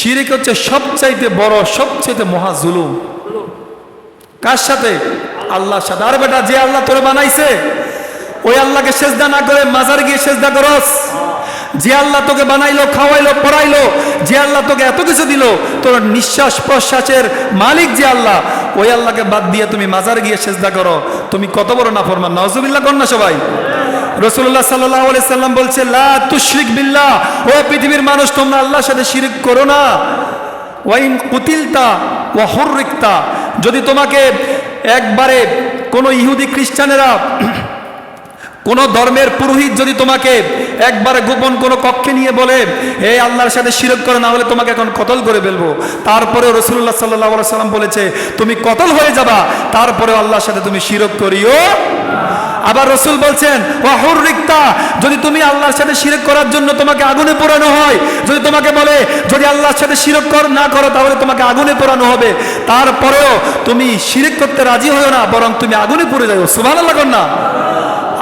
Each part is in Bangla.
শিরিক হচ্ছে সবচাইতে বড়, সবচাইতে মহা জুলুম। কার সাথে? আল্লাহর সাথে। আর বেটা, যে আল্লাহ তোরে বানাইছে ওই আল্লাহকে সেজদা না করে মাজার গিয়ে সেজদা করস। যে আল্লাহ তোকে বানাইলো, খাওয়াইলো, পড়াইলো, যে আল্লাহ তোকে এত কিছু দিল, তোর নিঃশ্বাস প্রশ্বাসের মালিক যে আল্লাহ, ওই আল্লাহকে বাদ দিয়ে তুমি মাজার গিয়ে সেজদা করো, তুমি কত বড় নাফরমান। নাউজুবিল্লাহ কর না সবাই। রাসূলুল্লাহ সাল্লাল্লাহু আলাইহি সাল্লাম বলছে, লা তুশরিক বিল্লাহ, ও পৃথিবীর মানুষ তোমরা আল্লাহর সাথে শিরক করো না। ওয়াইন কুতিলতা ওয়া হুররিকতা, যদি তোমাকে একবারে কোনো ইহুদি খ্রিস্টানেরা, কোন ধর্মের পুরোহিত যদি তোমাকে একবারে গোপন কোনো কক্ষে নিয়ে বলে এই আল্লাহর সাথে শিরক করে, না হলে তোমাকে এখন কতল করে ফেলবো, তারপরে রাসূলুল্লাহ সাল্লাল্লাহু আলাইহি সাল্লাম বলেছে তুমি কতল হয়ে যাবা, তারপরে আল্লাহর সাথে তুমি শিরক করিও। আবার রাসূল বলছেন ওয়া হুররিকতা, যদি তুমি আল্লাহর সাথে শিরক করার জন্য তোমাকে আগুনে পোড়ানো হয়, যদি তোমাকে বলে যদি আল্লাহর সাথে শিরক না করো তাহলে তোমাকে আগুনে পোড়ানো হবে, তারপরেও তুমি শিরক করতে রাজি হও না, বরং তুমি আগুনে পুড়ে যাও। সুবহানাল্লাহ কর না।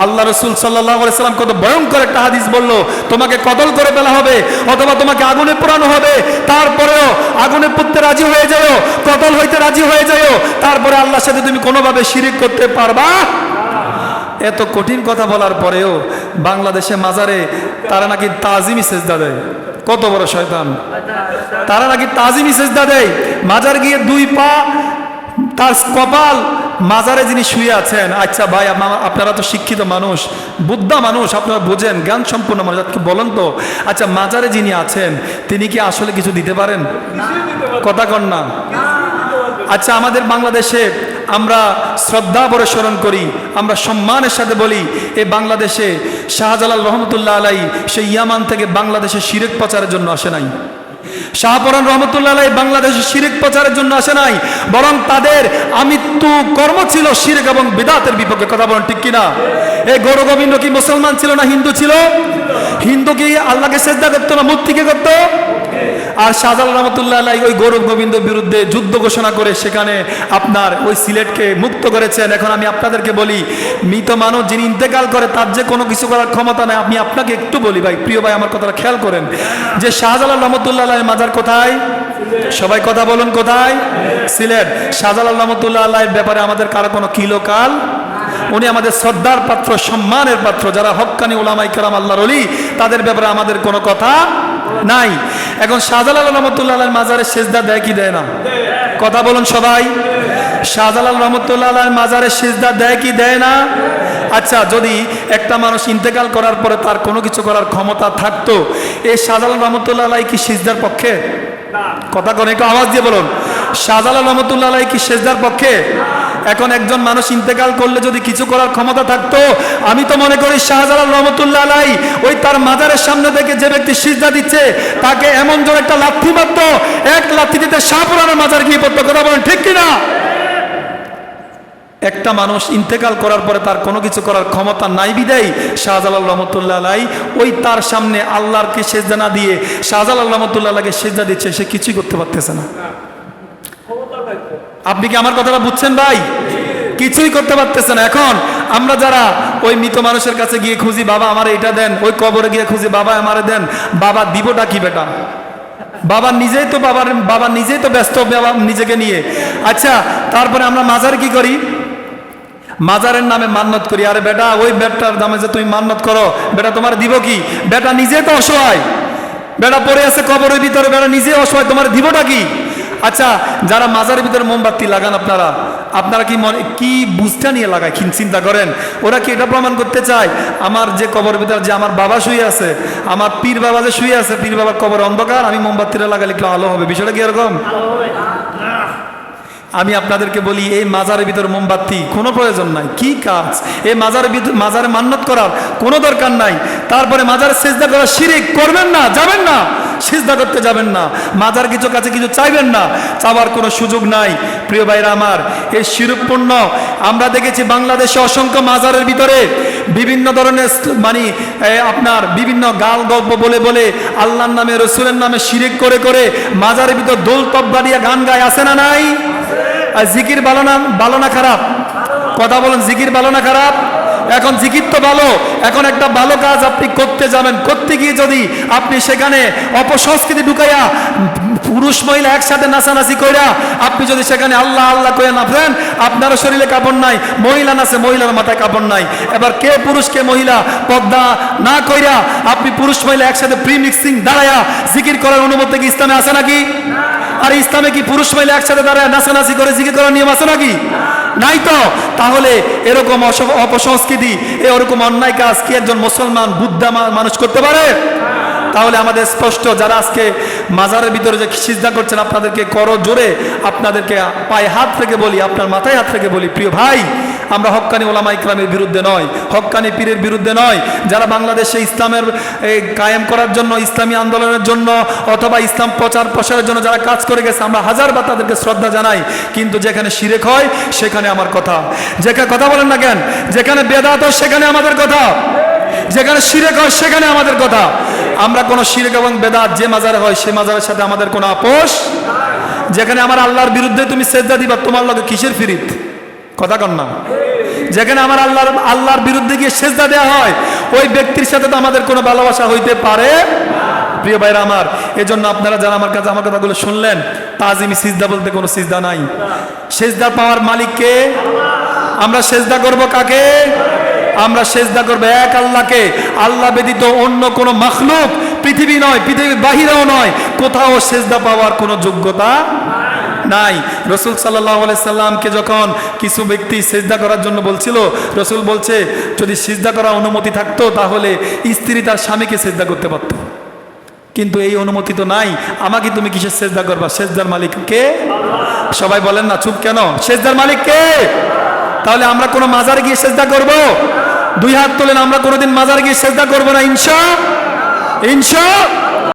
আল্লাহ রাসূল সাল্লাল্লাহু আলাইহি সাল্লাম কত ভয়ঙ্কর একটা হাদিস বললো, তোমাকে কতল করে ফেলা হবে অথবা তোমাকে আগুনে পোড়ানো হবে, তারপরেও আগুনে পুড়তে রাজি হয়ে যাও, কতল হইতে রাজি হয়ে যাও, তারপরে আল্লাহর সাথে তুমি কোনোভাবে শিরক করতে পারবা। এত কঠিন কথা বলার পরেও বাংলাদেশে মাজারে তারা নাকি তাজিমি সেজদা দেয়। কত বড় শয়তান! তারা নাকি তাজিমি সেজদা দেয়। মাজার গিয়ে দুই পা, তার কপাল মাজারে যিনি শুয়ে আছেন। আচ্ছা ভাই, আপনারা তো শিক্ষিত মানুষ, বুদ্ধা মানুষ, আপনারা বোঝেন, জ্ঞান সম্পন্ন মানুষ, বলেন তো, আচ্ছা মাজারে যিনি আছেন তিনি কি আসলে কিছু দিতে পারেন? কথা কন না। আচ্ছা, আমাদের বাংলাদেশে আমরা শ্রদ্ধা ভরে স্মরণ করি, আমরা সম্মানের সাথে বলি, এই বাংলাদেশে শাহজালাল রহমতুল্লাহ আলাই সেই ইয়ামান থেকে বাংলাদেশে শিরক প্রচারের জন্য আসে নাই। শাহপরান রহমতুল্লাহ আলাই বাংলাদেশে শিরক প্রচারের জন্য আসে নাই, বরং তাদের আমৃত্যু কর্ম ছিল শিরক এবং বিদআতের বিপক্ষে। কথা বলেন ঠিক কিনা? এই গৌর গোবিন্দ কি মুসলমান ছিল না হিন্দু ছিল? হিন্দু কি আল্লাহকে সেজদা করতো না মূর্তিকে করতো? আর শাহজালাল রহমতুল্লাহ আলাই ওই গৌরব গোবিন্দের বিরুদ্ধে যুদ্ধ ঘোষণা করে সেখানে আপনার ওই সিলেটকে মুক্ত করেছেন। এখন আমি আপনাদেরকে বলি, মৃত মানুষ যিনি ইন্তেকাল করে তার যে কোনো কিছু করার ক্ষমতা নেই। আমি আপনাকে একটু বলি ভাই, প্রিয় ভাই, আমার কথাটা খেয়াল করেন, যে শাহজালাল রহমতুল্লাহ আলাই মাজার কোথায়? সবাই কথা বলুন, কোথায়? সিলেট। শাহজালাল রহমতুল্লাহ আলাইয়ের ব্যাপারে আমাদের কারো কোনো কিলোকাল, উনি আমাদের শ্রদ্ধার পাত্র, সম্মানের পাত্র। যারা হক্কানি উলামায়ে কেরাম আল্লাহর ওলি, তাদের ব্যাপারে আমাদের কোনো কথা নাই। এখন শাহজালাল রহমতুল্লাহ আলাইহির মাজারে সেজদা দেয় কি দেয় না? কথা বলুন সবাই। শাহজালাল রহমতুল্লাহ আলাইহির মাজারে সেজদা দেয় কি দেয় না? আচ্ছা, যদি একটা মানুষ ইন্তেকাল করার পরে তার কোনো কিছু করার ক্ষমতা থাকতো, এই শাহজালাল রহমতুল্লাহ আলাইহি কি সিজদার পক্ষে? কথা কোন, একটু আওয়াজ দিয়ে বলুন। শাহজালাল রহমতুল্লাহ আলাইহি কি সেজদার পক্ষে? এখন একজন মানুষ ইন্তেকাল করলে যদি কিছু করার ক্ষমতা থাকতো, আমি তো মনে করি শাহজালাল রহমতুল্লাহ আলাইহি ওই তার মাজারের সামনে থেকে যে ব্যক্তি সিজদা দিচ্ছে তাকে এমন জোরে একটা লাথি মারতো, এক লাথি দিতে শাহপুরানের মাজার গিয়ে পড়তো। কথা বলেন ঠিক কিনা? একটা মানুষ ইন্তেকাল করার পরে তার কোনো কিছু করার ক্ষমতা নাই বিদায় শাহজালাল রহমতুল্লাহ আলাইহি ওই তার সামনে আল্লাহরকে সেজদা না দিয়ে শাহজালাল রহমতুল্লাহ আলাইহিকে সেজদা দিচ্ছে, সে কিছুই করতে পারতেছে না। আপনি কি আমার কথাটা বুঝছেন ভাই? কিছুই করতে পারতেছে না। এখন আমরা যারা ওই মৃত মানুষের কাছে গিয়ে খুঁজি, বাবা আমার এটা দেন, ওই কবরে গিয়ে খুঁজি, বাবা আমারে দেন, বাবা দিবটা কি বেটা? বাবা নিজেই তো ব্যস্ত নিজেকে নিয়ে। আচ্ছা, তারপরে আমরা মাজারে কি করি? মাজারের নামে মান্নত করি। আরে বেটা, ওই বেটার নামে যে তুমি মান্নত করো, বেটা তোমার দিব কি? বেটা নিজে তো অসহায়, বেটা পড়ে আছে কবরের ভিতরে, বেটা নিজে অসহায়, তোমার দিবটা কি? আচ্ছা, যারা মাজারের ভিতরে মোমবাতি লাগান, আপনারা কি বুঝটা নিয়ে লাগায় চিন্তা করেন? ওরা কি এটা প্রমাণ করতে চায় আমার যে কবরের ভিতরে যে আমার বাবা শুয়ে আছে, আমার পীর বাবা যে শুয়ে আছে, পীর বাবার কবর অন্ধকার, আমি মোমবাতিটা লাগালে একটু আলো হবে? বিষয়টা কি এরকম? আমি আপনাদেরকে বলি, এই মাজারের ভিতরে মোমবাতি কোনো প্রয়োজন নাই। কি কাজ? এই মাজারে মান্নত করার কোনো দরকার নাই। তারপরে মাজারে সেজদা করা শিরক, করবেন না, যাবেন না, সিজদা করতে যাবেন না, মাজার কিছু কাছে কিছু চাইবেন না, চাওয়ার কোনো সুযোগ নাই। প্রিয় ভাইরা আমার, এই শিরকপূর্ণ আমরা দেখেছি বাংলাদেশে অসংখ্য মাজারের ভিতরে বিভিন্ন ধরনের আপনার বিভিন্ন গাল গল্প বলে বলে আল্লাহর নামে রসুলের নামে শিরক করে করে মাজারের ভিতর দোল তবলা দিয়ে গান গায়, আছে না নাই? আর জিকির ভালো না খারাপ? কথা বলেন, জিকির ভালো না খারাপ? এখন জিকির তো ভালো। এখন একটা ভালো কাজ আপনি করতে যাবেন, করতে গিয়ে যদি আপনি সেখানে অপসংস্কৃতি ঢুকাইয়া পুরুষ মহিলা একসাথে নাচানাচি কইরা আপনি যদি সেখানে আল্লাহ আল্লাহ কইরা নাচেন, আপনারও শরীরে কাপড় নাই, মহিলা নাচে মহিলার মাথায় কাপড় নাই। এবার কে পুরুষ কে মহিলা পর্দা না কইরা আপনি পুরুষ মহিলা একসাথে প্রি মিক্সিং দাঁড়ায়া জিকির করার অনুমতি কি ইসলামে আছে নাকি? আর ইসলামে কি পুরুষ মহিলা একসাথে দাঁড়ায় নাচানাচি করে জিকির করার নিয়ম আছে নাকি? নাই তো। তাহলে এরকম অপসংস্কৃতি, এরকম অন্যায় কাজ কি একজন মুসলমান বুদ্ধা মানুষ করতে পারে? তাহলে আমাদের স্পষ্ট, যারা আজকে মাজারের ভিতরে যে সিজদা করছেন আপনাদেরকে করো জোরে, আপনাদেরকে পায়ে হাত রেখে বলি, আপনার মাথায় হাত রেখে বলি, প্রিয় ভাই, আমরা হক্কানি ওলামা ইকরামের বিরুদ্ধে নয়, হক্কানি পীরের বিরুদ্ধে নয়, যারা বাংলাদেশে ইসলামের কায়েম করার জন্য, ইসলামী আন্দোলনের জন্য অথবা ইসলাম প্রচার প্রসারের জন্য যারা কাজ করে গেছে, আমরা হাজারবার তাদেরকে শ্রদ্ধা জানাই। কিন্তু যেখানে শিরক হয় সেখানে আমার কথা, যেখানে কথা বলেন না কেন, যেখানে বেদাত হয় সেখানে আমাদের কথা, যেখানে শিরক হয় সেখানে আমাদের কথা। আমরা কোনো শিরক এবং বেদাত যে মাজারে হয় সে মাজারের সাথে আমাদের কোনো আপোষ। যেখানে আমার আল্লাহর বিরুদ্ধে তুমি সেজদা দিবা, তোমার লগে কিসের ফিরিত? কথা কন না। যেখানে আমার আল্লাহর বিরুদ্ধে গিয়ে সেজদা দেওয়া হয়, ওই ব্যক্তির সাথে তো আমাদের কোনো ভালোবাসা হইতে পারে। প্রিয় ভাইরা আমার, এজন্য আপনারা যারা আমার কাছে আমার কথাগুলো শুনলেন, তাজিমি সিজদা বলতে কোনো সিজদা নাই। সেজদা পাওয়ার মালিককে। আমরা সেজদা করব কাকে? আমরা সেজদা করব এক আল্লাহকে। আল্লাহ ব্যতীত অন্য কোনো মাখলুক, পৃথিবী নয়, পৃথিবীর বাহিরেও নয়, কোথাও সেজদা পাওয়ার কোনো যোগ্যতা নাই। রসুল সাল্লাল্লাহু আলাইহি সাল্লামকে যখন কিছু ব্যক্তি সেজদা করার জন্য বলছিল, রসুল বলছে যদি সেজদা করার অনুমতি থাকতো তাহলে স্ত্রী তার স্বামীকে সেজদা করতে পারত, কিন্তু এই অনুমতি তো নাই। আমাকে তুমি কিসের সেজদা করবা? সেজদার মালিক কে? সবাই বলেন না, চুপ কেন? সেজদার মালিক কে? তাহলে আমরা কোনো মাজারে গিয়ে সেজদা করব? দুই হাত তোলেন, আমরা কোনোদিন মাজারে গিয়ে সেজদা করবো না, ইনশা।